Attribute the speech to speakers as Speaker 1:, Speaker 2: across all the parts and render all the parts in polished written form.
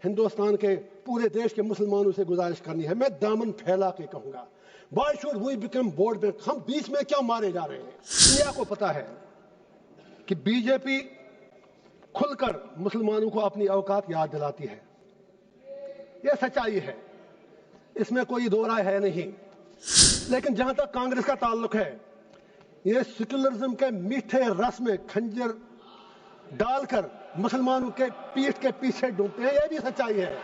Speaker 1: हिंदुस्तान के पूरे देश के मुसलमानों से गुजारिश करनी है, मैं दामन फैला के कहूंगा, Why should we become board bank? हम बीच में क्यों मारे जा रहे हैं? दुनिया को पता है कि बीजेपी खुलकर मुसलमानों को अपनी औकात याद दिलाती है। यह सच्चाई है, इसमें कोई दो राय है नहीं। लेकिन जहां तक कांग्रेस का ताल्लुक है, ये सेक्युलरिज्म के मीठे रस में खंजर डालकर मुसलमानों के पीठ के पीछे डूबते हैं। यह भी सच्चाई है।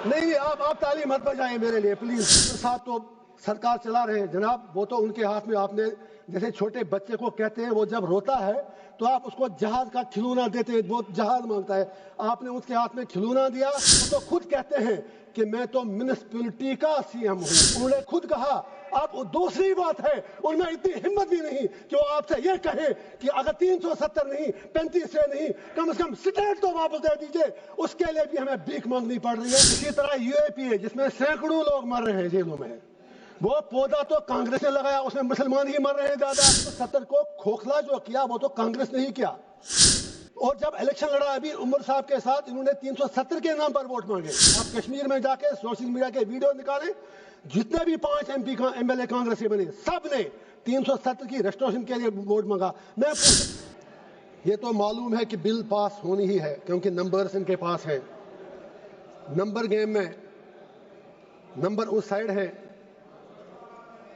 Speaker 1: नहीं, आप ताली मत बजाएं मेरे लिए प्लीज। साथ तो सरकार चला रहे हैं जनाब, वो तो उनके हाथ में, आपने जैसे छोटे बच्चे को कहते हैं वो जब रोता है तो आप उसको जहाज का खिलौना देते हैं, वो जहाज मांगता है, आपने उसके हाथ में खिलौना दिया। वो तो खुद कहते हैं कि मैं तो म्युनिसिपैलिटी का सीएम हूं, उन्होंने खुद कहा। अब दूसरी बात है, उनमें इतनी हिम्मत भी नहीं कि वो आपसे ये कहे कि अगर 370 नहीं 35 से नहीं, कम से कम स्टेट तो वापस दे दीजिए। उसके लिए भी हमें भीख मांगनी पड़ रही है। इसी तरह यूएपीए जिसमें सैकड़ों लोग मर रहे हैं जेलों में, वो पौधा तो कांग्रेस ने लगाया, उसमें मुसलमान ही मर रहे हैं ज्यादा। 70 को खोखला जो किया वो तो कांग्रेस ने ही किया। और जब इलेक्शन लड़ा अभी उमर साहब के साथ, इन्होंने 370 के नाम पर वोट मांगे। आप कश्मीर में जाके सोशल मीडिया के वीडियो निकालें, जितने भी 5 MP MLA कांग्रेस के बने, सब ने 370 की रेस्टोरेशन के लिए वोट मांगा। मैं ये तो मालूम है कि बिल पास होनी ही है, क्योंकि नंबर्स इनके पास है। नंबर गेम में नंबर उस साइड है।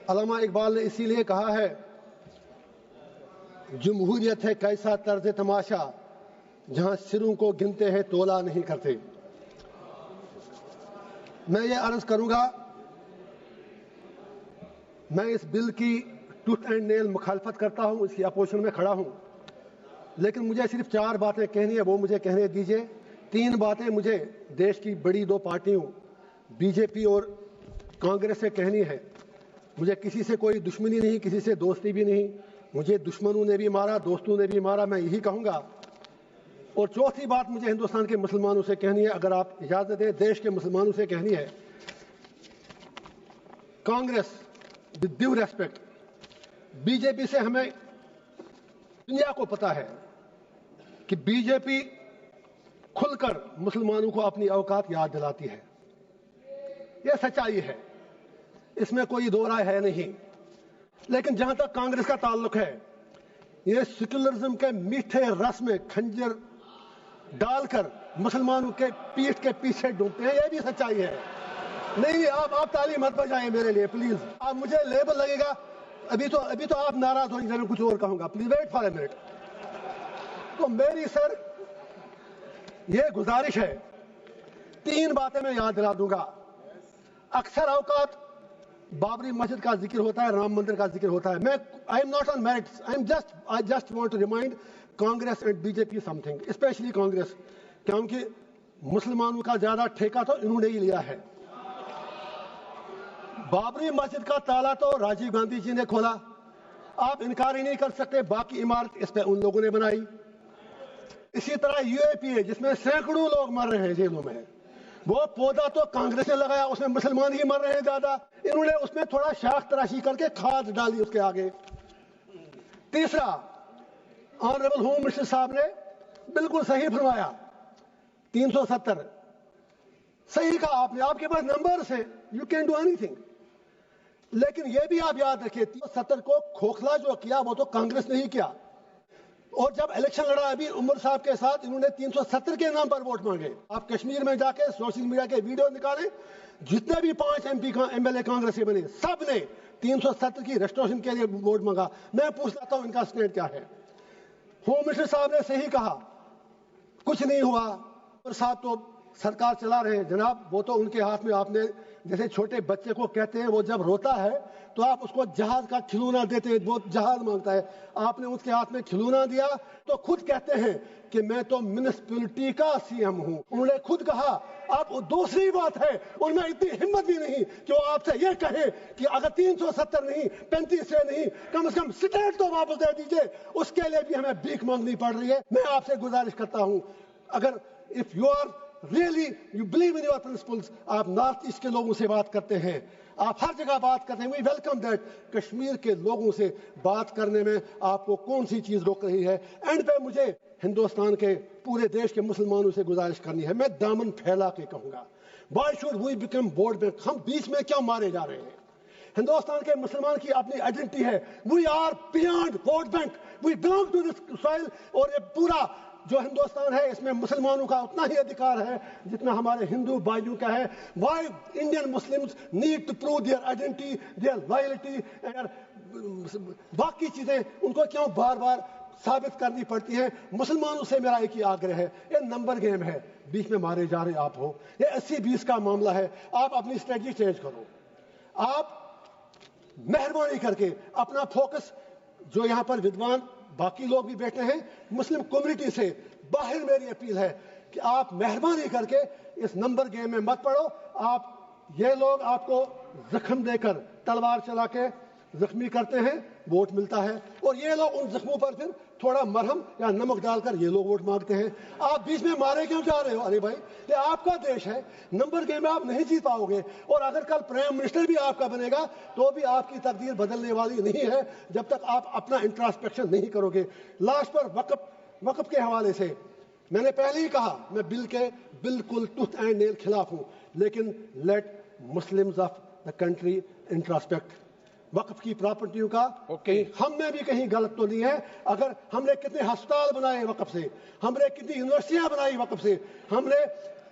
Speaker 1: अल्लामा इकबाल ने इसीलिए कहा है, जमहूरियत है कैसा तर्ज तमाशा, जहां सिरों को गिनते हैं तोला नहीं करते। मैं ये अर्ज करूंगा, मैं इस बिल की टूथ एंड नेल मुखालफत करता हूं, इसकी अपोजिशन में खड़ा हूं, लेकिन मुझे सिर्फ 4 बातें कहनी है, वो मुझे कहने दीजिए। 3 बातें मुझे देश की बड़ी 2 पार्टियों बीजेपी और कांग्रेस से कहनी है। मुझे किसी से कोई दुश्मनी नहीं, किसी से दोस्ती भी नहीं। मुझे दुश्मनों ने भी मारा, दोस्तों ने भी मारा, मैं यही कहूंगा। और चौथी बात मुझे हिंदुस्तान के मुसलमानों से कहनी है, अगर आप इजाजत दें, देश के मुसलमानों से कहनी है। Congress, with due respect, BJP से हमें, दुनिया को पता है कि बीजेपी खुलकर मुसलमानों को अपनी औकात याद दिलाती है। यह सच्चाई है, इसमें कोई दो राय है नहीं। लेकिन जहां तक कांग्रेस का ताल्लुक है, ये सेक्युलरिज्म के मीठे रस में खंजर डालकर मुसलमानों के पीठ के पीछे डूबते हैं। यह भी सच्चाई है। नहीं, आप ताली मत बजाएं मेरे लिए प्लीज। आप मुझे लेबल लगेगा, अभी तो आप नाराज हो जाए, कुछ और कहूंगा, please wait for a minute. तो मेरी सर ये गुजारिश है, 3 बातें मैं याद दिला दूंगा। अक्सर औकात बाबरी मस्जिद का जिक्र होता है, राम मंदिर का जिक्र होता है। मैं I am not on merits, I just want to remind Congress and BJP something, specially Congress, क्योंकि मुसलमानों का ज्यादा ठेका तो इन्होंने ही लिया है। बाबरी मस्जिद का ताला तो राजीव गांधी जी ने खोला, आप इनकार ही नहीं कर सकते। बाकी इमारत इस पे उन लोगों ने बनाई। इसी तरह यूएपीए जिसमें सैकड़ों लोग मर रहे हैं जेलों में, वो पौधा तो कांग्रेस ने लगाया, उसमें मुसलमान ही मर रहे हैं ज्यादा। इन्होंने उसमें थोड़ा शाख तराशी करके खाद डाली उसके आगे। तीसरा, ऑनरेबल होम मिनिस्टर साहब ने बिल्कुल सही फरमाया, 370 सही कहा आपने, आपके पास नंबर्स हैं, यू कैन डू एनीथिंग। लेकिन यह भी आप याद रखिए, 370 को खोखला जो किया वो तो कांग्रेस ने ही किया। और जब इलेक्शन लड़ा अभी उमर साहब के साथ, इन्होंने 370 के नाम पर वोट मांगे। आप कश्मीर में जाके सोशल मीडिया के वीडियो निकालें, जितने भी 5 MP MLA कांग्रेस के बने, सब ने 370 की रेस्टोरेशन के लिए वोट मांगा। मैं पूछता हूं इनका स्टैंड क्या है। होम मिनिस्टर साहब ने सही कहा, कुछ नहीं हुआ। और साहब तो सरकार चला रहे हैं जनाब, वो तो उनके हाथ में, आपने जैसे छोटे बच्चे को कहते हैं, वो जब रोता है तो आप उसको जहाज का खिलौना देते हैं, वो जहाज मांगता है, आपने उसके हाथ में खिलौना दिया। तो खुद कहते हैं कि मैं तो म्युनिसिपैलिटी का सीएम हूं, उन्होंने खुद कहा। अब दूसरी बात है, उनमें इतनी हिम्मत भी नहीं कि वो आपसे ये कहे कि अगर 370 नहीं 35 से नहीं, कम से कम स्टेट तो वापस दे दीजिए। उसके लिए भी हमें भीख मांगनी पड़ रही है। मैं आपसे गुजारिश करता हूं, अगर if you are really you believe in your principles, आप नॉर्थ ईस्ट के लोगों से बात करते हैं, आप हर जगह बात करते हैं, वी वेलकम दैट। कश्मीर के लोगों से बात करने में आपको कौन सी चीज रोक रही है? एंड पे मुझे हिंदुस्तान के पूरे देश के मुसलमानों से गुजारिश करनी है, मैं दामन फैला के कहूंगा, why should we become board bank? हम बीच में क्यों मारे जा रहे हैं? हिंदुस्तान के मुसलमान की अपनी आइडेंटिटी है, we are beyond vote bank, we belong to this soil. और ये पूरा जो हिंदुस्तान है इसमें मुसलमानों का उतना ही अधिकार है जितना हमारे हिंदू भाइयों का है। Why Indian Muslims need to prove their identity, their loyalty, बाकी चीजें उनको क्यों बार बार साबित करनी पड़ती है? मुसलमानों से मेरा एक ही आग्रह है, ये नंबर गेम है, बीच में मारे जा रहे आप हो, ये 80-20 का मामला है। आप अपनी स्ट्रेटजी चेंज करो, आप मेहरबानी करके अपना फोकस, जो यहाँ पर विद्वान बाकी लोग भी बैठे हैं, मुस्लिम कम्युनिटी से बाहर मेरी अपील है कि आप मेहरबानी करके इस नंबर गेम में मत पड़ो। आप ये लोग आपको जख्म देकर तलवार चला के जख्मी करते हैं, वोट मिलता है, और ये लोग उन जख्मों पर फिर थोड़ा मरहम या नमक डालकर ये लोग वोट मांगते हैं। आप बीच में मारे क्यों जा रहे हो? अरे भाई, ये आपका देश है, नंबर गेम में आप नहीं जीत पाओगे। और अगर कल प्राइम मिनिस्टर भी आपका बनेगा तो भी आपकी तकदीर बदलने वाली नहीं है जब तक आप अपना इंट्रोस्पेक्शन नहीं करोगे। लास्ट पर वक्फ के हवाले से मैंने पहले ही कहा, मैं बिल के बिल्कुल टूथ एंड नेल खिलाफ हूं, लेकिन let Muslims of the country introspect. Waqf की प्रॉपर्टियों का हम में भी कहीं गलत तो नहीं है। अगर हमने कितने अस्पताल बनाए वक्फ से, हमने कितनी यूनिवर्सिटियां बनाई वक्फ से, हमने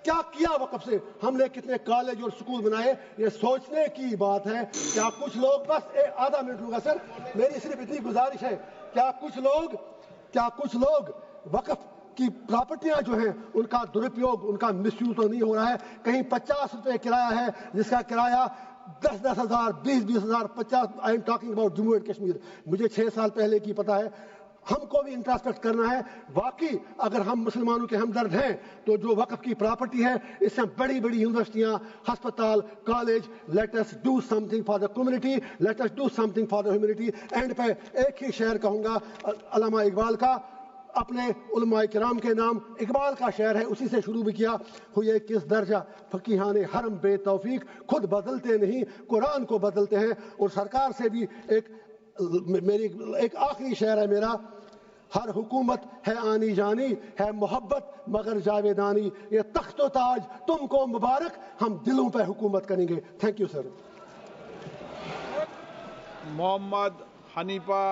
Speaker 1: क्या किया वक्फ से, हमने कितने कॉलेज और स्कूल बनाए, ये सोचने की बात है। क्या कुछ लोग, बस आधा मिनट लूंगा सर, मेरी सिर्फ इतनी गुजारिश है, क्या कुछ लोग वक्फ की प्रॉपर्टियां जो हैं उनका दुरुपयोग, उनका मिसयूज तो नहीं हो रहा है? कहीं 50 रुपए किराया है जिसका किराया 10-10 हजार, 20-20 हजार, 50। I am talking about Jammu and Kashmir, मुझे 6 साल पहले की पता है। हमको भी इंट्रोस्पेक्ट करना है। वाकई अगर हम मुसलमानों के हमदर्द हैं तो जो वक्फ की प्रॉपर्टी है, इससे बड़ी बड़ी यूनिवर्सिटियां, अस्पताल, college, let us do something for the community, let us do something for the humanity. And पे एक ही शेर कहूंगा, अल्लामा इकबाल का, अपने उलमाए किराम के नाम इकबाल का शेर है, उसी से शुरू भी किया। हुए किस दर्जा फकीहाने हरम बेतौफीक, खुद बदलते नहीं कुरान को बदलते हैं। और सरकार से भी एक आखिरी शेर है मेरा, हर हुकूमत है आनी जानी, है मोहब्बत मगर जावेदानी, ये तख्तो ताज तुमको मुबारक, हम दिलों पर हुकूमत करेंगे। Thank you sir.
Speaker 2: Mohammad Hanifa